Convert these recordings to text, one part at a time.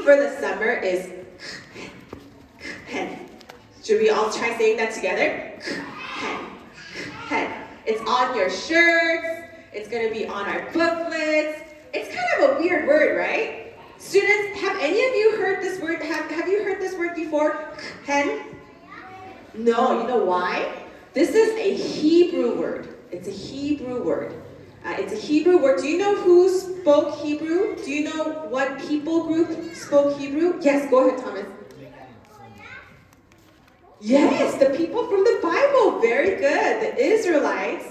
for the summer is hen. Should we all try saying that together? Hen. Hen. It's on your shirts. It's going to be on our booklets. It's kind of a weird word, right? Students, have any of you heard this word? Have you heard this word before? Hen? No, you know why? This is a Hebrew word. It's a Hebrew word. It's a Hebrew word. Do you know who spoke Hebrew? Do you know what people group spoke Hebrew? Yes, go ahead, Thomas. Yes, the people from the Bible. Very good. The Israelites,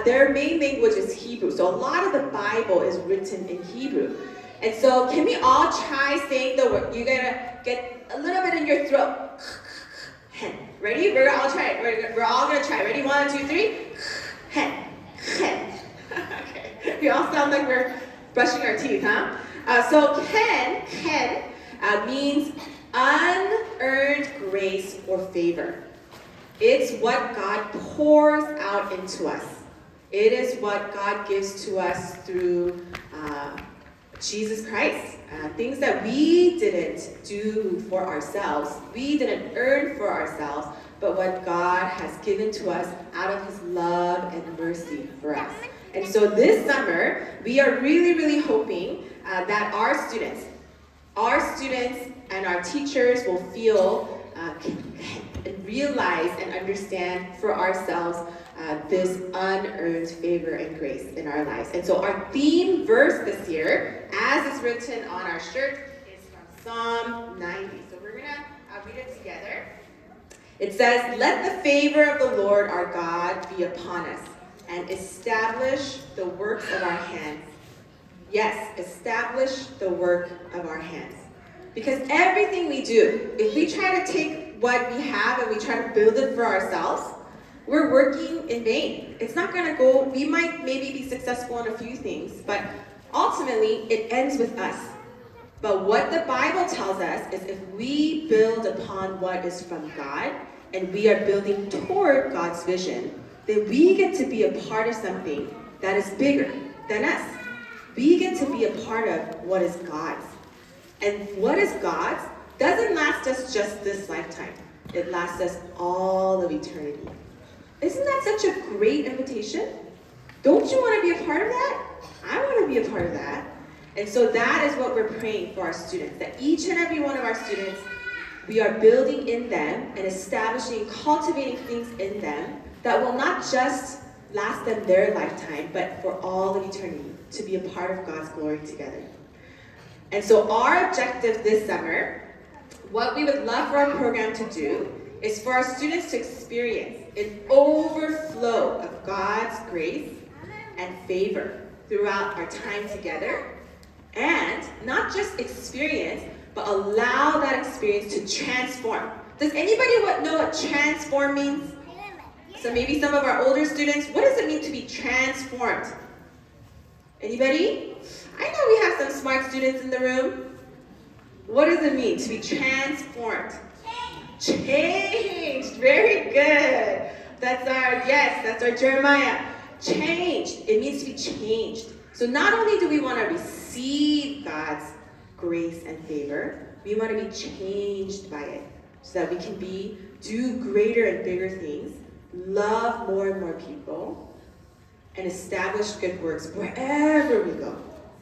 their main language is Hebrew. So a lot of the Bible is written in Hebrew. And so can we all try saying the word? You're going to get a little bit in your throat. Hen. Ready? We're all try it. We're all going to try. Ready? 1, 2, 3. Hen. Hen. Okay. We all sound like we're brushing our teeth, huh? So ken means unearned grace or favor. It's what God pours out into us. It is what God gives to us through Jesus Christ. Things that we didn't do for ourselves, we didn't earn for ourselves, but what God has given to us out of His love and mercy for us. And so this summer, we are really, really hoping that our students and our teachers will feel and realize and understand for ourselves this unearned favor and grace in our lives. And so our theme verse this year, as is written on our shirt, is from Psalm 90. So we're going to read it together. It says, "Let the favor of the Lord our God be upon us, and establish the works of our hands." Yes, establish the work of our hands. Because everything we do, if we try to take what we have and we try to build it for ourselves, we're working in vain. It's not going to go, we might maybe be successful in a few things, but ultimately it ends with us. But what the Bible tells us is if we build upon what is from God, and we are building toward God's vision, then we get to be a part of something that is bigger than us. We get to be a part of what is God's. And what is God's doesn't last us just this lifetime. It lasts us all of eternity. Isn't that such a great invitation? Don't you want to be a part of that? I want to be a part of that. And so that is what we're praying for our students, that each and every one of our students, we are building in them and establishing, cultivating things in them that will not just last them their lifetime, but for all of eternity, to be a part of God's glory together. And so our objective this summer, what we would love for our program to do, is for our students to experience an overflow of God's grace and favor throughout our time together, and not just experience, but allow that experience to transform. Does anybody know what transform means? So maybe some of our older students, what does it mean to be transformed? Anybody? I know we have some smart students in the room. What does it mean to be transformed? Changed. Very good. That's our Jeremiah. Changed. It means to be changed. So not only do we want to receive God's grace and favor, we want to be changed by it so that we can do greater and bigger things, love more and more people, and establish good works wherever we go.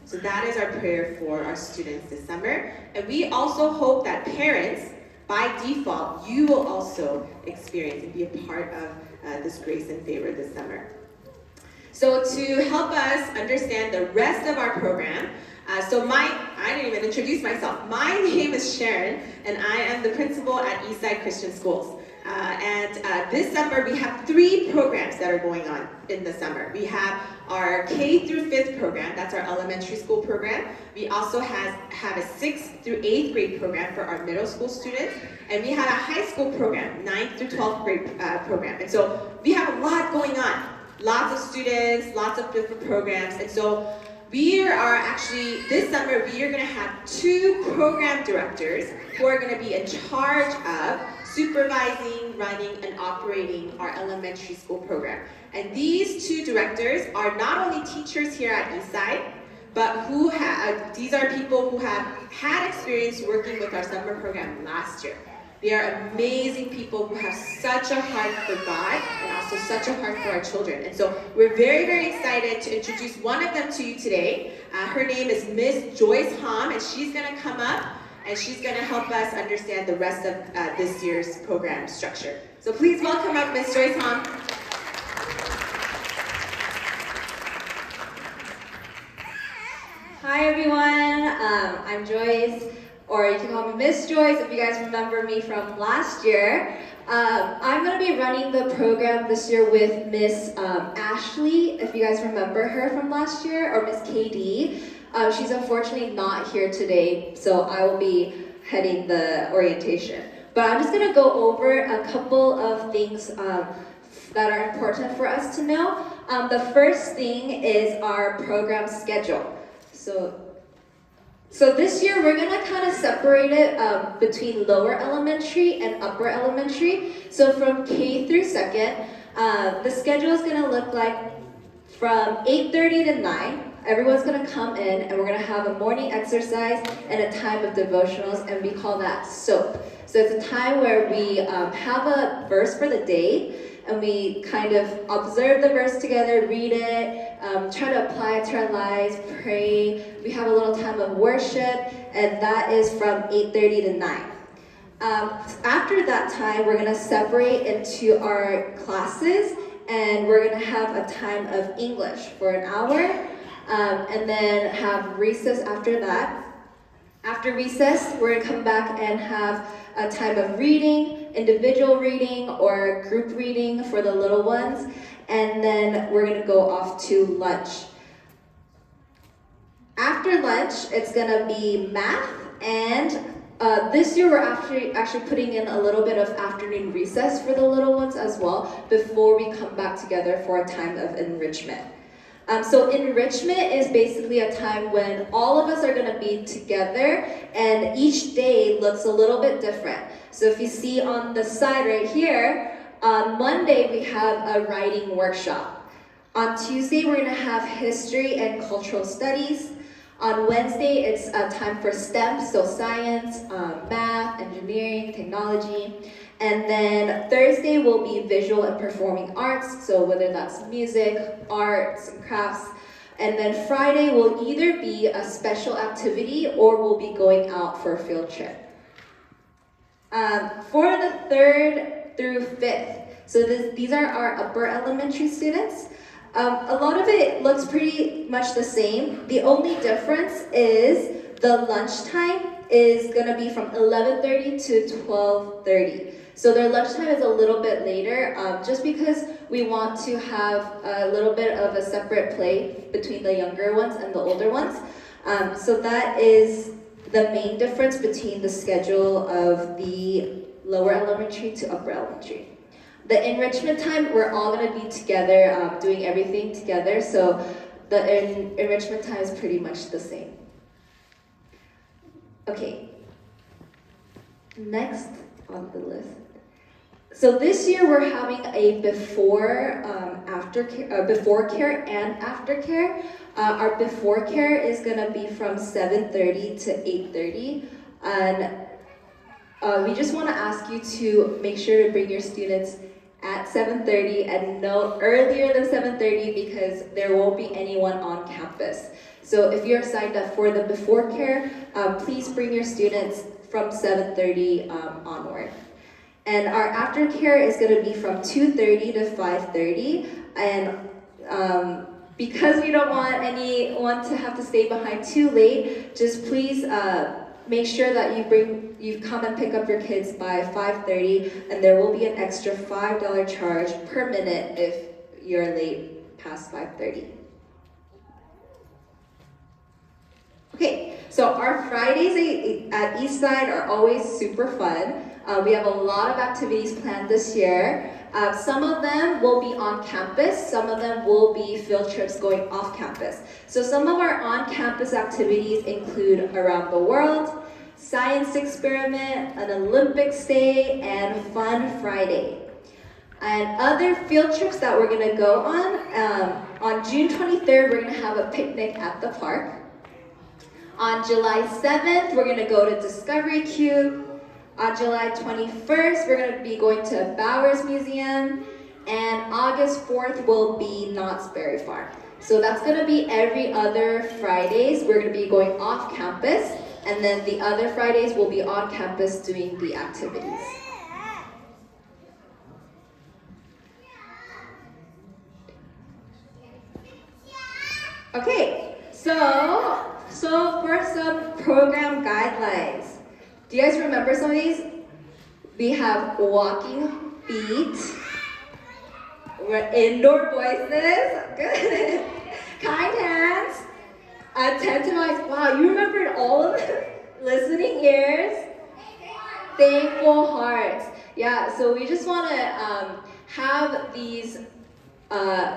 So that is our prayer for our students this summer. And we also hope that parents, by default, you will also experience and be a part of this grace and favor this summer. So to help us understand the rest of our program, I didn't even introduce myself. My name is Sharon, and I am the principal at Eastside Christian Schools. This summer, we have 3 programs that are going on in the summer. We have our K-5th program, that's our elementary school program. We also have a 6th through 8th grade program for our middle school students. And we have a high school program, 9th through 12th grade program. And so we have a lot going on. Lots of students, lots of different programs. And so this summer, we are going to have 2 program directors who are going to be in charge of supervising, running, and operating our elementary school program. And these 2 directors are not only teachers here at Eastside, but these are people who have had experience working with our summer program last year. They are amazing people who have such a heart for God and also such a heart for our children. And so we're very, very excited to introduce one of them to you today. Her name is Miss Joyce Hom, and she's going to come up and she's going to help us understand the rest of this year's program structure. So please welcome up Miss Joyce Hom. Hi everyone, I'm Joyce, or you can call me Miss Joyce if you guys remember me from last year. I'm going to be running the program this year with Miss Ashley, if you guys remember her from last year, or Miss KD. She's unfortunately not here today, so I will be heading the orientation. But I'm just going to go over a couple of things that are important for us to know. The first thing is our program schedule. So this year we're gonna kind of separate it between lower elementary and upper elementary. So from K through second, the schedule is gonna look like from 8:30 to 9. Everyone's gonna come in and we're gonna have a morning exercise and a time of devotionals, and we call that SOAP. So it's a time where we have a verse for the day, and we kind of observe the verse together, read it, try to apply it to our lives, pray. We have a little time of worship, and that is from 8:30 to 9. After that time, we're gonna separate into our classes, and we're gonna have a time of English for an hour, and then have recess after that. After recess, we're gonna come back and have a time of reading, individual reading or group reading for the little ones, and then we're gonna go off to lunch. After lunch, it's gonna be math, and this year we're actually putting in a little bit of afternoon recess for the little ones as well before we come back together for a time of enrichment. So enrichment is basically a time when all of us are going to be together, and each day looks a little bit different. So if you see on the side right here, on Monday we have a writing workshop. On Tuesday we're going to have history and cultural studies. On Wednesday it's a time for STEM, so science, math, engineering, technology. And then Thursday will be visual and performing arts, so whether that's music, arts, and crafts. And then Friday will either be a special activity or we'll be going out for a field trip. For the 3rd through 5th, so these are our upper elementary students. A lot of it looks pretty much the same. The only difference is the lunchtime is gonna be from 11:30 to 12:30. So their lunchtime is a little bit later, just because we want to have a little bit of a separate play between the younger ones and the older ones. So that is the main difference between the schedule of the lower elementary to upper elementary. The enrichment time, we're all going to be together, doing everything together, so the enrichment time is pretty much the same. Okay, next on the list. So this year we're having a before care and aftercare. Our before care is gonna be from 7:30 to 8:30, and we just want to ask you to make sure to bring your students at 7:30 and no earlier than 7:30 because there won't be anyone on campus. So if you're signed up for the before care, please bring your students from 7:30 onward. And our aftercare is going to be from 2:30 to 5:30, and because we don't want anyone to have to stay behind too late, just please make sure that you come and pick up your kids by 5:30, and there will be an extra $5 charge per minute if you're late past 5:30. Okay, so our Fridays at Eastside are always super fun. We have a lot of activities planned this year. Some of them will be on campus, some of them will be field trips going off campus. So some of our on-campus activities include Around the World, Science Experiment, an Olympics Day, and Fun Friday. And other field trips that we're gonna go on June 23rd, we're gonna have a picnic at the park. On July 7th, we're going to go to Discovery Cube. On July 21st, we're going to be going to Bowers Museum. And August 4th will be Knott's Berry Farm. So that's going to be every other Fridays. We're going to be going off campus. And then the other Fridays we'll be on campus doing the activities. Okay, so for some program guidelines, do you guys remember some of these? We have walking feet, we're indoor voices, good, kind hands, attentive eyes. Wow, you remembered all of them? Listening ears, thankful hearts. Yeah, so we just want to have these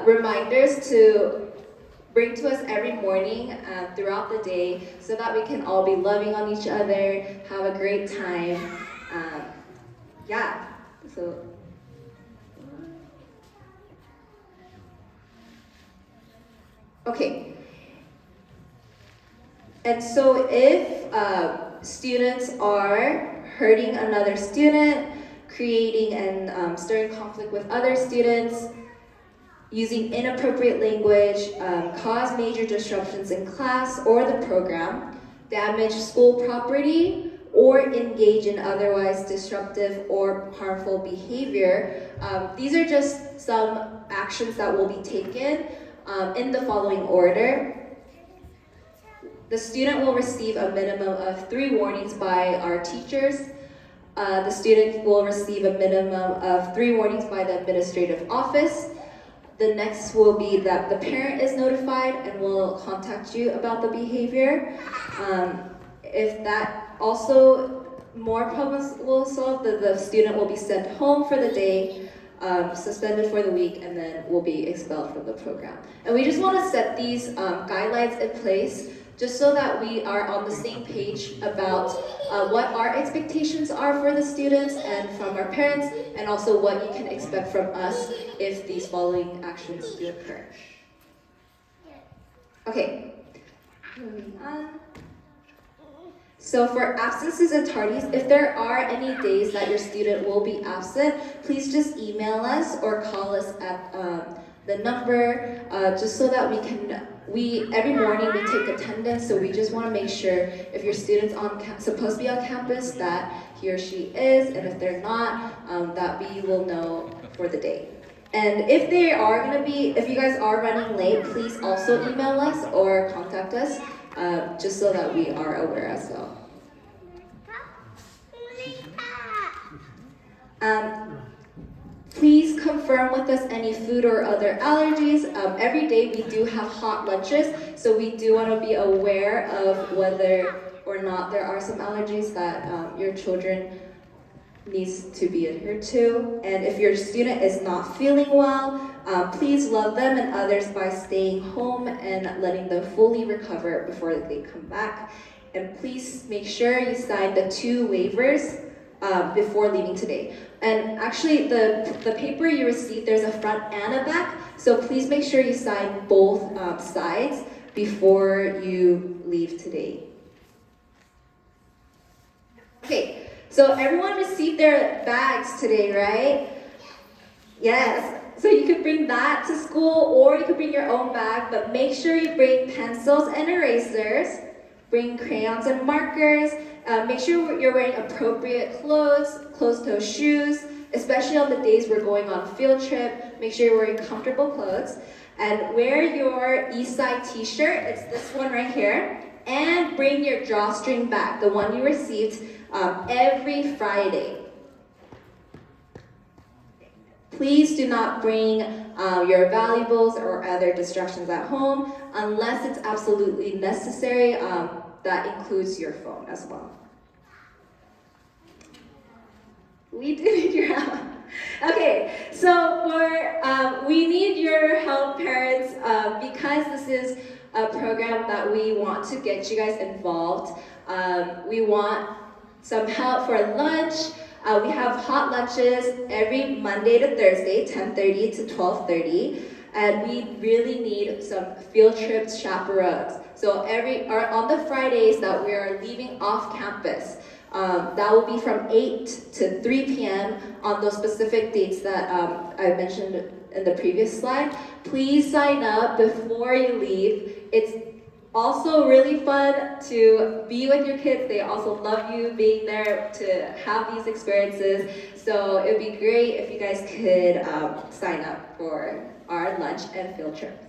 reminders to bring to us every morning throughout the day so that we can all be loving on each other, have a great time. Yeah, so. Okay. And so if students are hurting another student, creating and stirring conflict with other students, using inappropriate language, cause major disruptions in class or the program, damage school property, or engage in otherwise disruptive or harmful behavior, these are just some actions that will be taken in the following order. The student will receive a minimum of 3 warnings by our teachers. The student will receive a minimum of 3 warnings by the administrative office. The next will be that the parent is notified and will contact you about the behavior. If that also more problems will solve, the student will be sent home for the day, suspended for the week, and then will be expelled from the program. And we just want to set these guidelines in place just so that we are on the same page about what our expectations are for the students and from our parents, and also what you can expect from us if these following actions do occur. Okay, moving on. So for absences and tardies, if there are any days that your student will be absent, please just email us or call us at the number, just so that every morning we take attendance, so we just want to make sure if your student's supposed to be on campus that he or she is, and if they're not, that we will know for the day. And if you guys are running late, please also email us or contact us, just so that we are aware as well. Please confirm with us any food or other allergies. Every day we do have hot lunches, so we do want to be aware of whether or not there are some allergies that your children needs to be adhered to. And if your student is not feeling well, please love them and others by staying home and letting them fully recover before they come back. And please make sure you sign the 2 waivers before leaving today. And actually, the paper you received, there's a front and a back, so please make sure you sign both sides before you leave today. Okay, so everyone received their bags today, right? Yes, so you could bring that to school, or you could bring your own bag, but make sure you bring pencils and erasers, bring crayons and markers. Make sure you're wearing appropriate clothes, closed-toe shoes, especially on the days we're going on field trip. Make sure you're wearing comfortable clothes. And wear your Eastside t-shirt, it's this one right here. And bring your drawstring bag, the one you received every Friday. Please do not bring your valuables or other distractions at home unless it's absolutely necessary. That includes your phone as well. We do need your help. Okay, so we need your help, parents, because this is a program that we want to get you guys involved. We want some help for lunch. We have hot lunches every Monday to Thursday, 10:30 to 12:30. And we really need some field trip chaperones. So on the Fridays that we are leaving off campus, that will be from 8 to 3 p.m. on those specific dates that I mentioned in the previous slide. Please sign up before you leave. It's also really fun to be with your kids. They also love you being there to have these experiences. So it would be great if you guys could sign up for our lunch and field trip.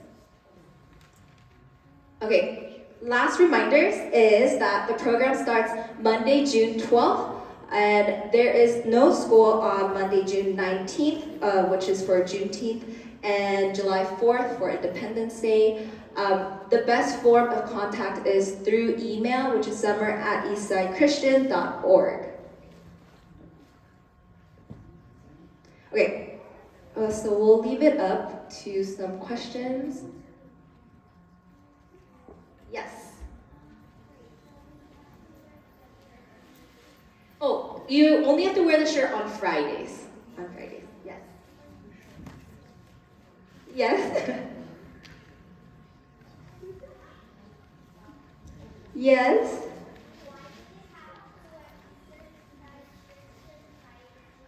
Okay, last reminders is that the program starts Monday, June 12th, and there is no school on Monday, June 19th, which is for Juneteenth, and July 4th for Independence Day. The best form of contact is through email, which is summer@eastsidechristian.org. Okay, so we'll leave it up to some questions. Yes. Oh, you only have to wear the shirt on Fridays. On Fridays, yes. Yes. Yes.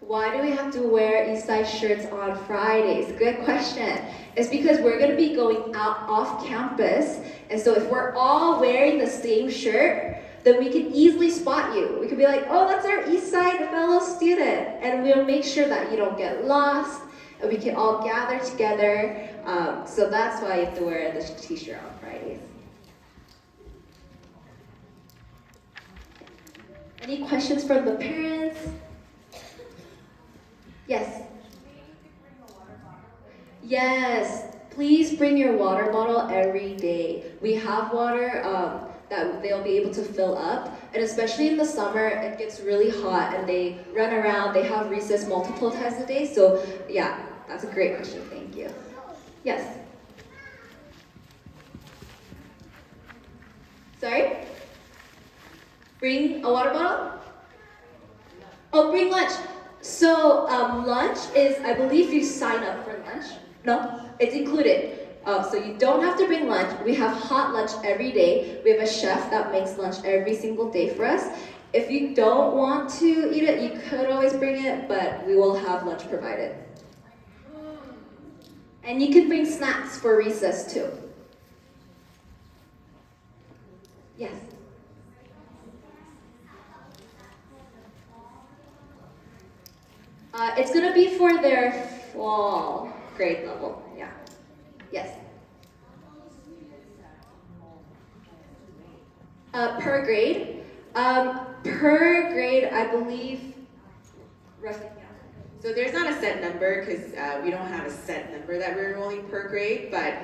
Why do we have to wear Eastside shirts on Fridays? Good question. It's because we're going to be going out off campus, and so if we're all wearing the same shirt, then we can easily spot you. We could be like, oh, that's our Eastside fellow student, and we'll make sure that you don't get lost, and we can all gather together. So that's why you have to wear the t-shirt on Fridays. Any questions from the parents? Yes. Yes, please bring your water bottle every day. We have water that they'll be able to fill up, and especially in the summer, it gets really hot and they run around, they have recess multiple times a day, so yeah, that's a great question, thank you. Yes? Sorry? Bring a water bottle? Oh, bring lunch. So lunch is, I believe you sign up for lunch. No, it's included. So you don't have to bring lunch. We have hot lunch every day. We have a chef that makes lunch every single day for us. If you don't want to eat it, you could always bring it, but we will have lunch provided. And you can bring snacks for recess too. Yes. It's gonna be for their fall grade level, yeah. Yes. Per grade? Per grade, I believe, roughly. So there's not a set number because we don't have a set number that we're enrolling per grade, but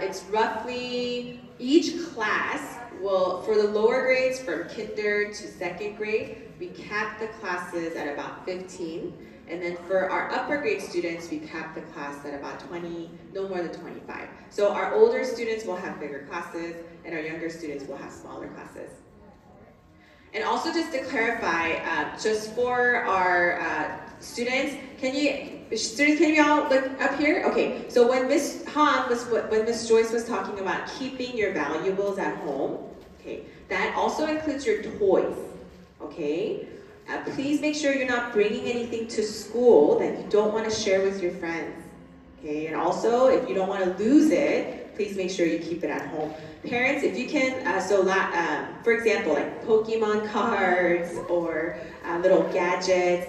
it's roughly each class will, for the lower grades from kinder to second grade, we cap the classes at about 15. And then for our upper grade students, we cap the class at about 20, no more than 25. So our older students will have bigger classes, and our younger students will have smaller classes. And also just to clarify, just for our students, can you all look up here? Okay, so when Miss Joyce was talking about keeping your valuables at home, okay, that also includes your toys, okay? Please make sure you're not bringing anything to school that you don't want to share with your friends. Okay, and also if you don't want to lose it, please make sure you keep it at home. Parents, if you can, for example, like Pokemon cards or little gadgets,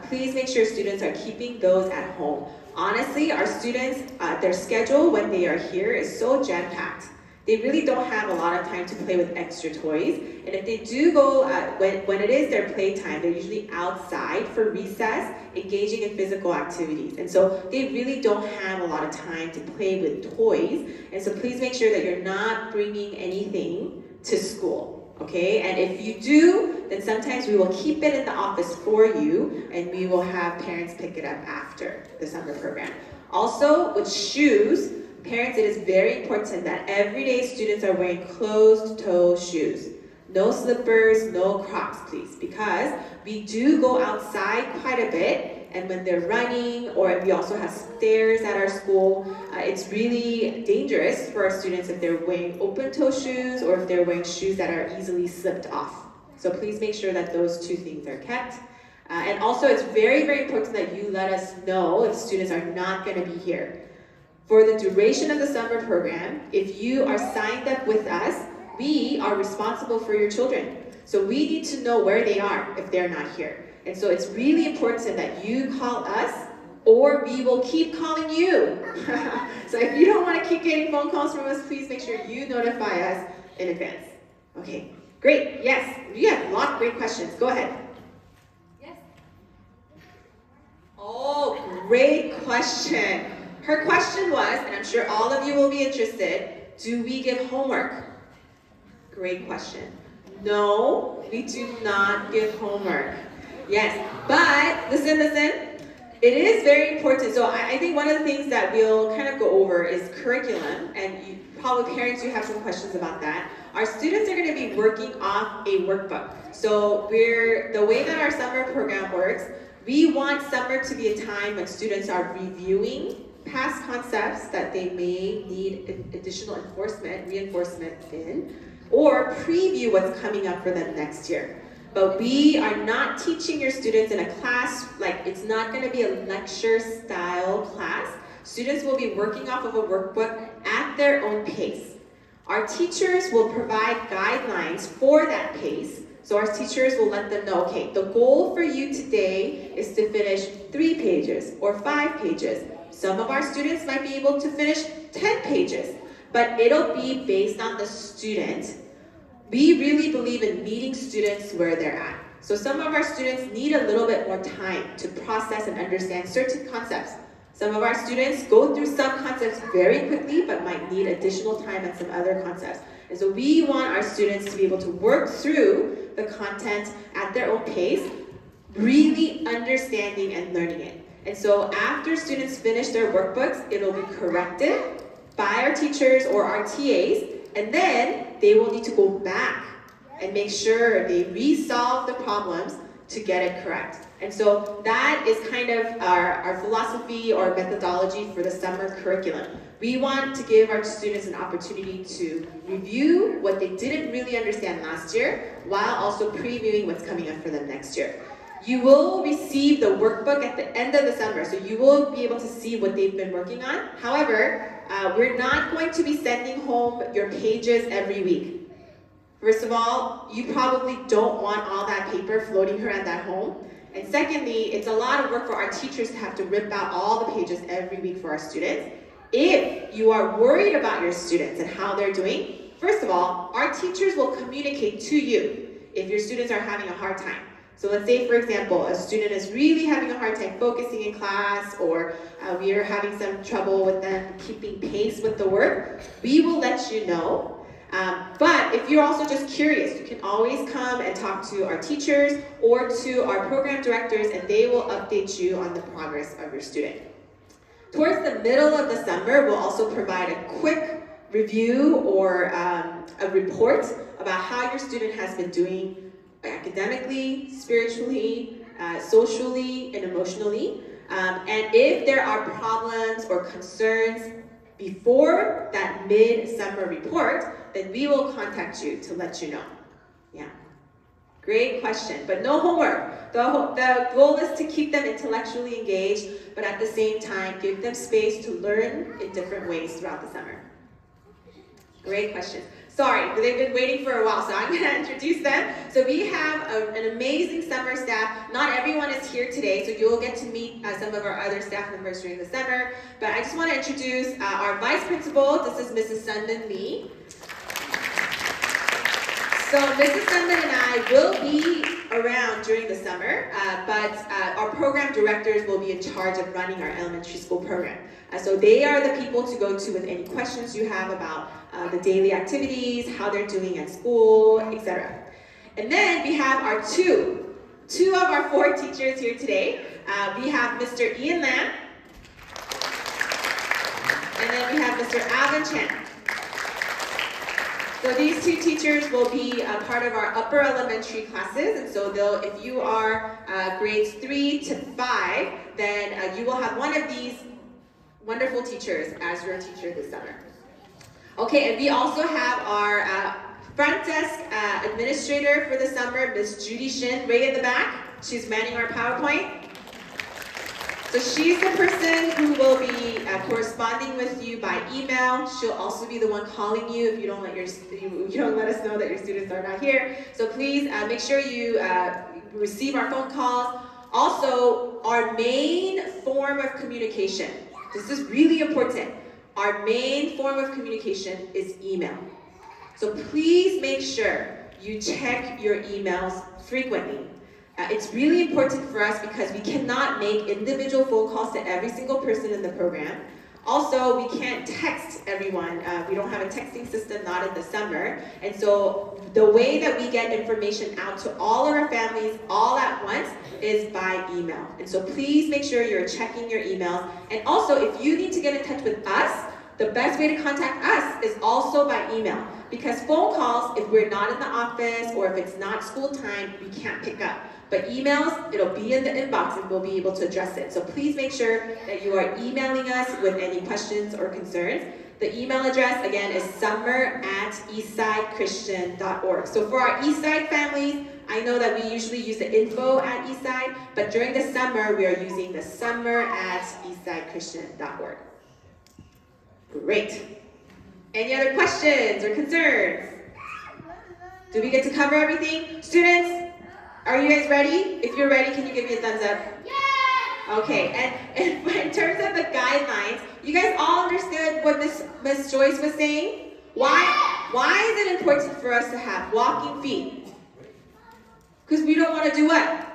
please make sure students are keeping those at home. Honestly, our students, their schedule when they are here is so jam-packed. They really don't have a lot of time to play with extra toys. And if they do go, when it is their playtime, they're usually outside for recess, engaging in physical activities. And so they really don't have a lot of time to play with toys. And so please make sure that you're not bringing anything to school, okay? And if you do, then sometimes we will keep it in the office for you, and we will have parents pick it up after the summer program. Also, with shoes, parents, it is very important that everyday students are wearing closed-toe shoes. No slippers, no Crocs, please, because we do go outside quite a bit, and when they're running, or we also have stairs at our school, it's really dangerous for our students if they're wearing open-toe shoes or if they're wearing shoes that are easily slipped off. So please make sure that those two things are kept. And also, it's very, very important that you let us know if students are not going to be here. For the duration of the summer program, if you are signed up with us, we are responsible for your children. So we need to know where they are if they're not here. And so it's really important that you call us, or we will keep calling you. So if you don't want to keep getting phone calls from us, please make sure you notify us in advance. Okay, great. Yes, you have a lot of great questions. Go ahead. Yes. Oh, great question. Her question was, and I'm sure all of you will be interested, do we give homework? Great question. No, we do not give homework. Yes, but listen. It is very important. So I think one of the things that we'll kind of go over is curriculum, and probably parents, you have some questions about that. Our students are going to be working off a workbook. So the way that our summer program works, we want summer to be a time when students are reviewing past concepts that they may need additional reinforcement in, or preview what's coming up for them next year. But we are not teaching your students in a class, like it's not going to be a lecture style class. Students will be working off of a workbook at their own pace. Our teachers will provide guidelines for that pace. So our teachers will let them know, okay, the goal for you today is to finish 3 pages or 5 pages. Some of our students might be able to finish 10 pages, but it'll be based on the student. We really believe in meeting students where they're at. So some of our students need a little bit more time to process and understand certain concepts. Some of our students go through some concepts very quickly, but might need additional time on some other concepts. And so we want our students to be able to work through the content at their own pace, really understanding and learning it. And so after students finish their workbooks, it'll be corrected by our teachers or our TAs, and then they will need to go back and make sure they resolve the problems to get it correct. And so that is kind of our philosophy or methodology for the summer curriculum. We want to give our students an opportunity to review what they didn't really understand last year, while also previewing what's coming up for them next year. You will receive the workbook at the end of the summer, so you will be able to see what they've been working on. However, we're not going to be sending home your pages every week. First of all, you probably don't want all that paper floating around at home. And secondly, it's a lot of work for our teachers to have to rip out all the pages every week for our students. If you are worried about your students and how they're doing, first of all, our teachers will communicate to you if your students are having a hard time. So let's say, for example, a student is really having a hard time focusing in class, or we are having some trouble with them keeping pace with the work, we will let you know. But if you're also just curious, you can always come and talk to our teachers or to our program directors, and they will update you on the progress of your student. Towards the middle of the summer, we'll also provide a quick review or a report about how your student has been doing academically, spiritually, socially, and emotionally. And if there are problems or concerns before that mid-summer report, then we will contact you to let you know. Yeah. Great question, but no homework. The goal is to keep them intellectually engaged, but at the same time, give them space to learn in different ways throughout the summer. Great question. Sorry, they've been waiting for a while, so I'm going to introduce them. So we have an amazing summer staff. Not everyone is here today, so you'll get to meet some of our other staff members during the summer. But I just want to introduce our vice principal. This is Mrs. Sundin Lee. So Mrs. Sundin and I will be around during the summer, but our program directors will be in charge of running our elementary school program. So they are the people to go to with any questions you have about the daily activities, how they're doing at school, etc. And then we have our two of our 4 teachers here today. We have Mr. Ian Lam, and then we have Mr. Alvin Chen. So these two teachers will be a part of our upper elementary classes, and so if you are grades 3 to 5, then you will have one of these wonderful teachers as your teacher this summer. Okay, and we also have our front desk administrator for the summer, Miss Judy Shin, right in the back. She's manning our PowerPoint. So she's the person who will be corresponding with you by email. She'll also be the one calling you if you don't let us know that your students are not here. So please make sure you receive our phone calls. Also, our main form of communication. This is really important. Our main form of communication is email. So please make sure you check your emails frequently. It's really important for us because we cannot make individual phone calls to every single person in the program. Also, we can't text everyone. We don't have a texting system, not in the summer. And so the way that we get information out to all of our families all at once is by email. And so please make sure you're checking your emails. And also, if you need to get in touch with us, the best way to contact us is also by email. Because phone calls, if we're not in the office or if it's not school time, we can't pick up. But emails, it'll be in the inbox and we'll be able to address it. So please make sure that you are emailing us with any questions or concerns. The email address, again, is summer@eastsidechristian.org. So for our Eastside families, I know that we usually use the info@Eastside, but during the summer, we are using the summer@eastsidechristian.org. Great. Any other questions or concerns? Did we get to cover everything? Students, are you guys ready? If you're ready, can you give me a thumbs up? Yeah! Okay, and in terms of the guidelines, you guys all understood what Miss Joyce was saying? Why is it important for us to have walking feet? Because we don't want to do what?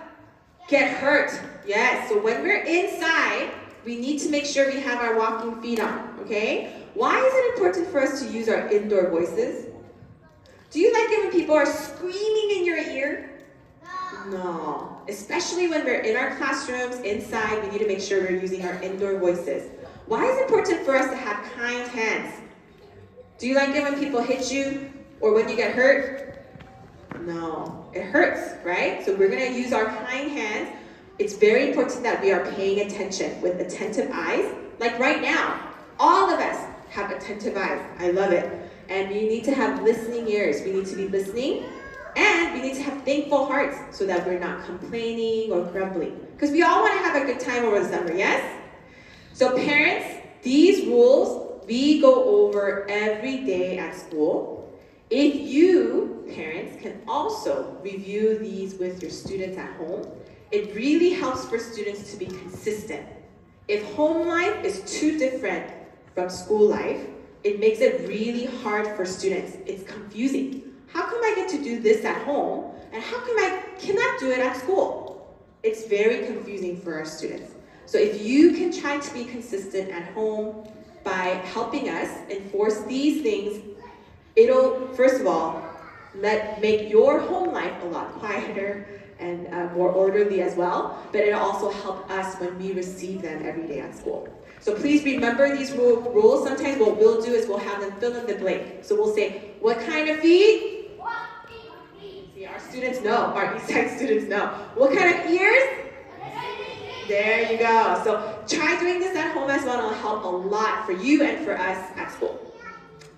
Get hurt. Yes, so when we're inside, we need to make sure we have our walking feet on, okay? Why is it important for us to use our indoor voices? Do you like it when people are screaming in your ear? No. Especially when we're in our classrooms, inside, we need to make sure we're using our indoor voices. Why is it important for us to have kind hands? Do you like it when people hit you or when you get hurt? No. It hurts, right? So we're going to use our kind hands. It's very important that we are paying attention with attentive eyes. Like right now, all of us have attentive eyes. I love it. And we need to have listening ears. We need to be listening. And we need to have thankful hearts so that we're not complaining or grumbling. Because we all want to have a good time over the summer, yes? So parents, these rules we go over every day at school. If you, parents, can also review these with your students at home, it really helps for students to be consistent. If home life is too different from school life, it makes it really hard for students. It's confusing. How come I get to do this at home, and how come I cannot do it at school? It's very confusing for our students. So if you can try to be consistent at home by helping us enforce these things, it'll, first of all, make your home life a lot quieter and more orderly as well, but it'll also help us when we receive them every day at school. So please remember these rules. Sometimes what we'll do is we'll have them fill in the blank. So we'll say, what kind of feet? See, our students know, our Eastside students know. What kind of ears? There you go. So try doing this at home as well. It'll help a lot for you and for us at school.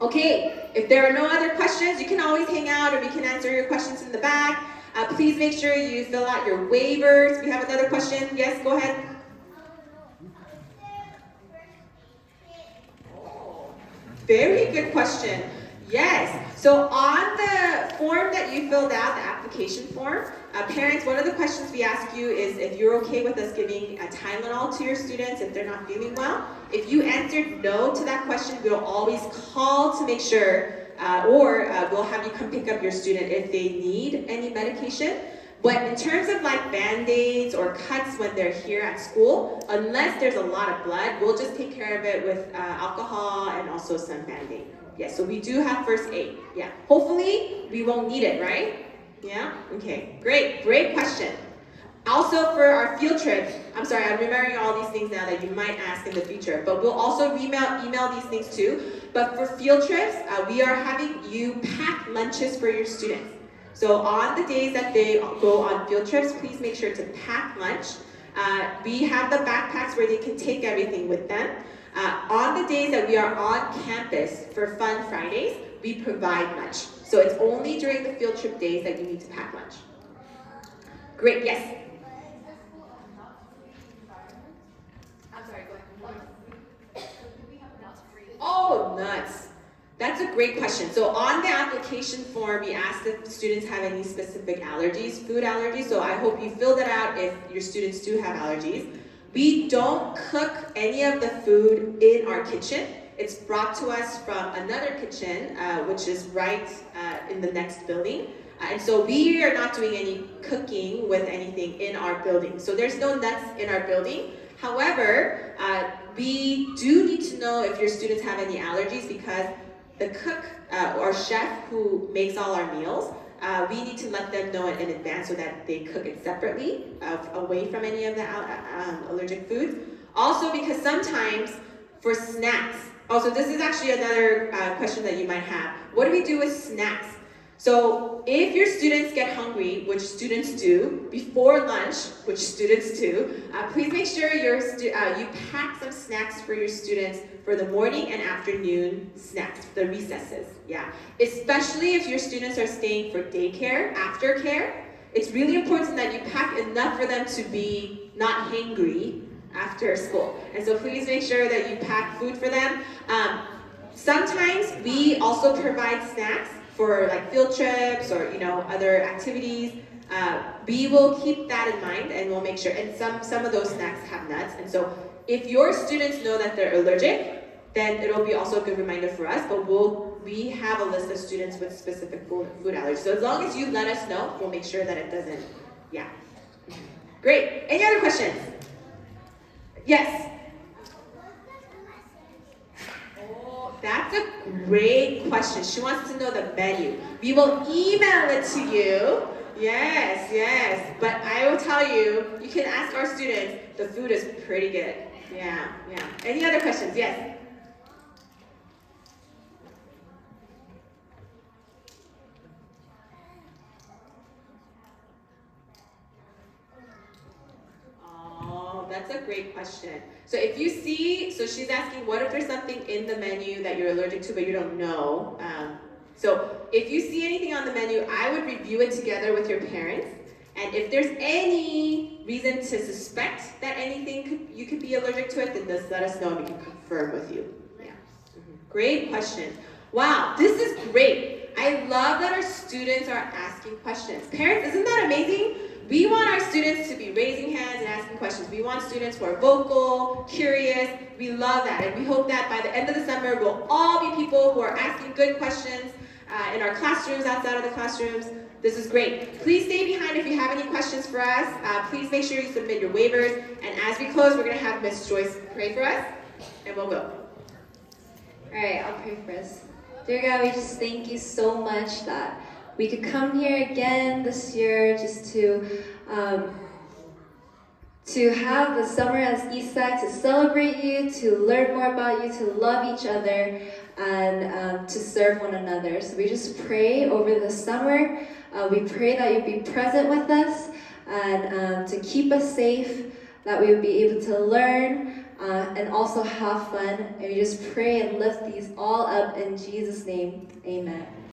Okay, if there are no other questions, you can always hang out or we can answer your questions in the back. Please make sure you fill out your waivers. We have another question. Yes, go ahead. Very good question. Yes. So on the form that you filled out, the application form, parents, one of the questions we ask you is if you're okay with us giving a Tylenol to your students if they're not feeling well. If you answered no to that question, we'll always call to make sure, or we'll have you come pick up your student if they need any medication. But in terms of like Band-Aids or cuts when they're here at school, unless there's a lot of blood, we'll just take care of it with alcohol and also some Band-Aid. Yeah, so we do have first aid. Yeah, hopefully we won't need it, right? Yeah, okay, great question. Also for our field trips, I'm sorry, I'm remembering all these things now that you might ask in the future, but we'll also email these things too. But for field trips, we are having you pack lunches for your students. So on the days that they go on field trips, please make sure to pack lunch. We have the backpacks where they can take everything with them. On the days that we are on campus for Fun Fridays, we provide lunch. So it's only during the field trip days that you need to pack lunch. Great, yes? I'm sorry, go ahead. Oh, nuts. That's a great question. So on the application form, we asked if students have any specific allergies, food allergies. So I hope you filled it out if your students do have allergies. We don't cook any of the food in our kitchen. It's brought to us from another kitchen, which is right in the next building. And so we are not doing any cooking with anything in our building. So there's no nuts in our building. However, we do need to know if your students have any allergies because the cook or chef who makes all our meals, we need to let them know in advance so that they cook it separately, away from any of the allergic foods. Also because sometimes for snacks, also this is actually another question that you might have. What do we do with snacks? So if your students get hungry, which students do, before lunch, which students do, please make sure you pack some snacks for your students for the morning and afternoon snacks, the recesses, yeah. Especially if your students are staying for daycare, aftercare, it's really important that you pack enough for them to be not hangry after school. And so please make sure that you pack food for them. Sometimes we also provide snacks for like field trips or other activities. We will keep that in mind and we'll make sure, and some of those snacks have nuts, and so if your students know that they're allergic, then it'll be also a good reminder for us, but we have a list of students with specific food allergies. So as long as you let us know, we'll make sure that it doesn't, yeah. Great, any other questions? Yes? That's a great question. She wants to know the menu. We will email it to you. Yes. But I will tell you, you can ask our students, the food is pretty good. Yeah. Any other questions? Yes? Oh, that's a great question. So if you see, so she's asking, what if there's something in the menu that you're allergic to but you don't know? So if you see anything on the menu, I would review it together with your parents. And if there's any reason to suspect that you could be allergic to it, then just let us know and we can confirm with you. Yeah. Great question. Wow, this is great. I love that our students are asking questions. Parents, isn't that amazing? We want our students to be raising hands and asking questions. We want students who are vocal, curious. We love that. And we hope that by the end of the summer, we'll all be people who are asking good questions in our classrooms, outside of the classrooms. This is great. Please stay behind if you have any questions for us. Please make sure you submit your waivers. And as we close, we're going to have Miss Joyce pray for us, and we'll go. All right, I'll pray for us. Dear God, we just thank you so much that we could come here again this year just to have the summer as Eastside, to celebrate you, to learn more about you, to love each other, and to serve one another. So we just pray over the summer. We pray that you'd be present with us and to keep us safe, that we would be able to learn and also have fun. And we just pray and lift these all up in Jesus' name. Amen.